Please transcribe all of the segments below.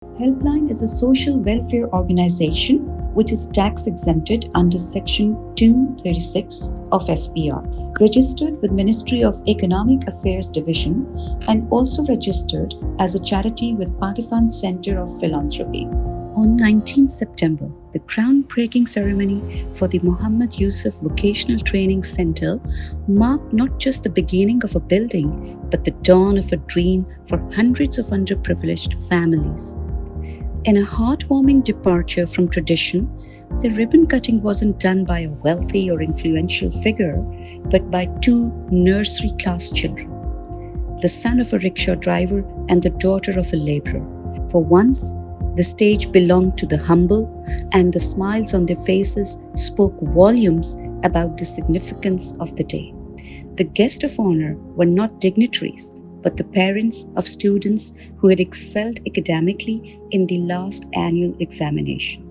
Helpline is a social welfare organization which is tax exempted under Section 236 of FPR, registered with Ministry of Economic Affairs Division and also registered as a charity with Pakistan Center of Philanthropy. On 19th September, the groundbreaking ceremony for the Muhammad Yusuf Vocational Training Center marked not just the beginning of a building, but the dawn of a dream for hundreds of underprivileged families. In a heartwarming departure from tradition, the ribbon cutting wasn't done by a wealthy or influential figure, but by two nursery class children, the son of a rickshaw driver and the daughter of a laborer. For once, the stage belonged to the humble, and the smiles on their faces spoke volumes about the significance of the day. The guests of honor were not dignitaries, but the parents of students who had excelled academically in the last annual examination.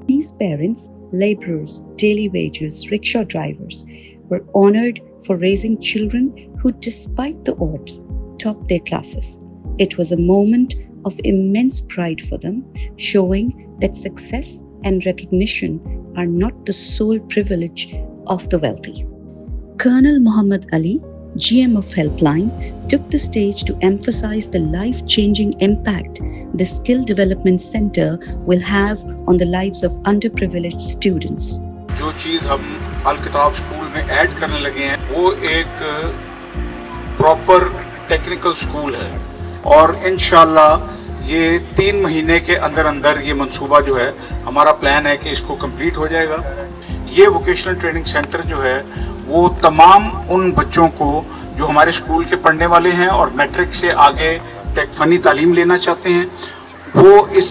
These parents, laborers, daily wagers, rickshaw drivers, were honored for raising children who, despite the odds, topped their classes. It was a moment of immense pride for them, showing that success and recognition are not the sole privilege of the wealthy. Colonel Muhammad Ali, GM of Helpline, took the stage to emphasize the life-changing impact the Skill Development Center will have on the lives of underprivileged students. जो चीज़ हम अल किताब school में add करने लगे हैं वो एक proper technical school है और इंशाल्लाह ये 3 महीने के अंदर अंदर ये मंसूबा जो है हमारा प्लान है कि इसको कंप्लीट हो जाएगा। ये वोकेशनल ट्रेनिंग सेंटर जो है वो तमाम उन बच्चों को जो हमारे स्कूल के पढ़ने वाले हैं और मैट्रिक से आगे फ़नी तालीम लेना चाहते हैं वो इस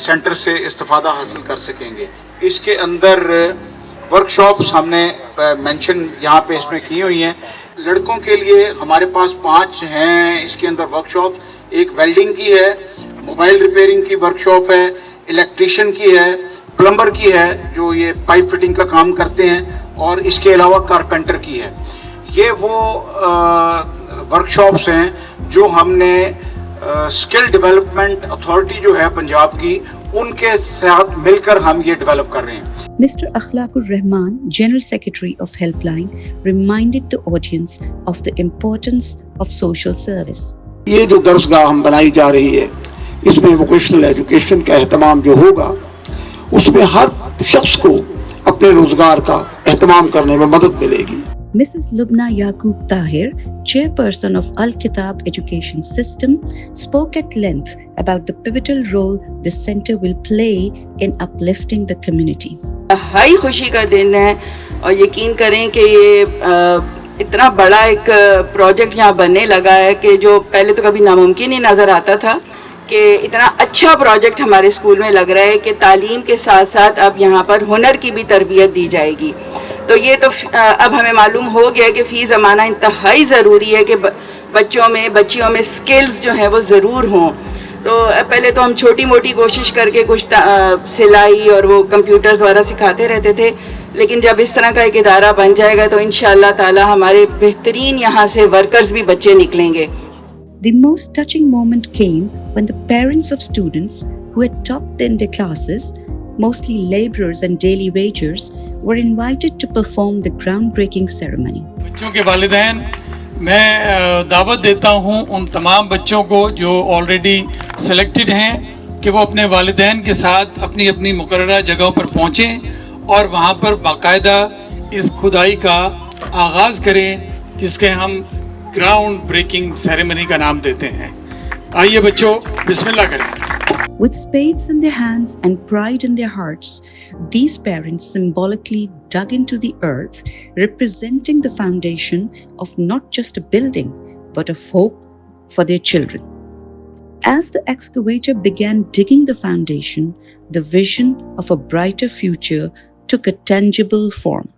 सेंटर से इस्तिफ़ादा हासिल कर सकेंगे। इसके अंदर वर्कशॉप्स हमने मेंशन यहाँ पे इसमें की हुई हैं। लड़कों के लिए हमारे पास 5 हैं इसके अंदर वर्कशॉप। एक वेल्डिंग की है, मोबाइल रिपेयरिंग की वर्कशॉप है, इलेक्ट्रिशियन की है, प्लम्बर की है जो ये पाइप फिटिंग का काम करते हैं और इसके अलावा कारपेंटर की है। ये वो वर्कशॉप्स हैं जो हमने स्किल डेवलपमेंट अथॉरिटी जो है पंजाब की उनके साथ मिलकर हम ये डेवलप कर रहे हैं। Mr. Akhlaqur Rahman, General Secretary of Helpline, reminded the audience of the importance of social service. ये जो दरसगाह हम बनाई जा रही है इसमें वोकेशनल एजुकेशन का एहतमाम जो होगा उसमें हर शख्स को अपने रोजगार का एहतमाम करने में मदद मिलेगी। Mrs. Lubna Yaqub Tahir, chairperson of Al Kitab Education System, spoke at length about the pivotal role the center will play in uplifting the community. High खुशी का दिन है और यकीन करें कि ये इतना बड़ा एक प्रोजेक्ट यहाँ बनने लगा है कि जो पहले तो कभी नामुमकिन ही नज़र आता था कि इतना अच्छा प्रोजेक्ट हमारे स्कूल में लग रहा है कि तालीम के साथ साथ अब यहाँ पर हुनर की भी तरबियत दी जाएगी। तो ये तो अब हमें मालूम हो गया कि फ़ी ज़माना इंतहाई ज़रूरी है कि बच्चियों में स्किल्स जो हैं वो ज़रूर हों। तो पहले तो हम छोटी मोटी कोशिश करके कुछ सिलाई और वो कंप्यूटर्स वगैरह सिखाते रहते थे, लेकिन जब इस तरह का एक इदारा बन जाएगा तो इंशाअल्लाह ताला हमारे बेहतरीन यहाँ से वर्कर्स भी बच्चे निकलेंगे। The most touching moment came when the parents of students who had topped in their classes, mostly laborers and daily wagers, were invited to perform the groundbreaking ceremony. बच्चों के वालिदैन मैं दावत देता हूं उन तमाम बच्चों को जो ऑलरेडी सेलेक्टेड हैं कि वो अपने वालिदैन के साथ अपनी अपनी मुकर्ररा जगहों पर पहुंचें और वहां पर बाकायदा इस खुदाई का आगाज़ करें जिसके हम ग्राउंड ब्रेकिंग सेरेमनी का नाम देते हैं। आइए बच्चों बिस्मिल्लाह करें। With spades in their hands and pride in their hearts, these parents symbolically dug into the earth, representing the foundation of not just a building, but of hope for their children. As the excavator began digging the foundation, the vision of a brighter future took a tangible form.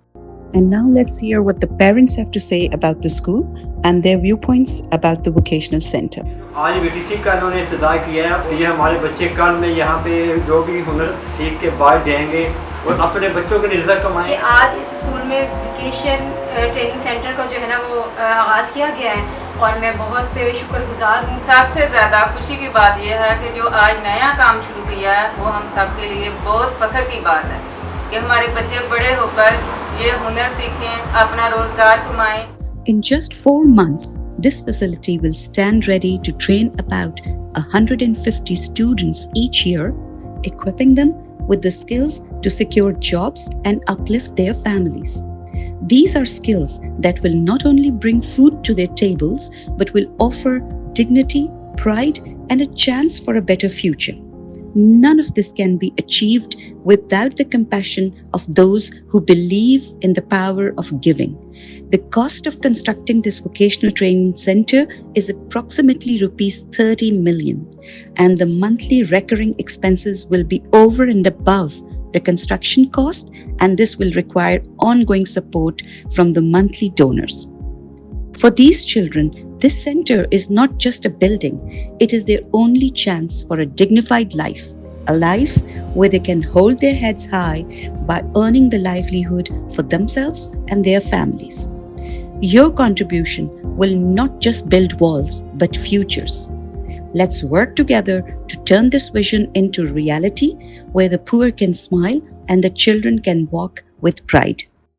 And now let's hear what the parents have to say about the school and their viewpoints about the vocational center. आज VTC का इन्होंने इब्तिदा किया है। ये हमारे बच्चे कल में यहाँ पे जो भी हुनर सीख के बाहर जाएंगे और अपने बच्चों के रिज़्क़ कमाएं। आज इस स्कूल में वोकेशन ट्रेनिंग सेंटर का जो है ना वो आगाज़ किया गया है और मैं बहुत शुक्रगुजार हूँ। सबसे ज़्यादा खुशी की बात यह है कि जो आज नया काम शुरू किया है वो हम सब के लिए बहुत फ़ख्र की बात है कि हमारे बच्चे बड़े होकर ये हुनर सीखें, अपना रोज़गार कमाएं। In just 4 months, this facility will stand ready to train about 150 students each year, equipping them with the skills to secure jobs and uplift their families. These are skills that will not only bring food to their tables, but will offer dignity, pride, and a chance for a better future. None of this can be achieved without the compassion of those who believe in the power of giving. The cost of constructing this vocational training center is approximately rupees 30 million, and the monthly recurring expenses will be over and above the construction cost, and this will require ongoing support from the monthly donors. For these children, this center is not just a building, it is their only chance for a dignified life, a life where they can hold their heads high by earning the livelihood for themselves and their families. Your contribution will not just build walls, but futures. Let's work together to turn this vision into reality where the poor can smile and the children can walk with pride.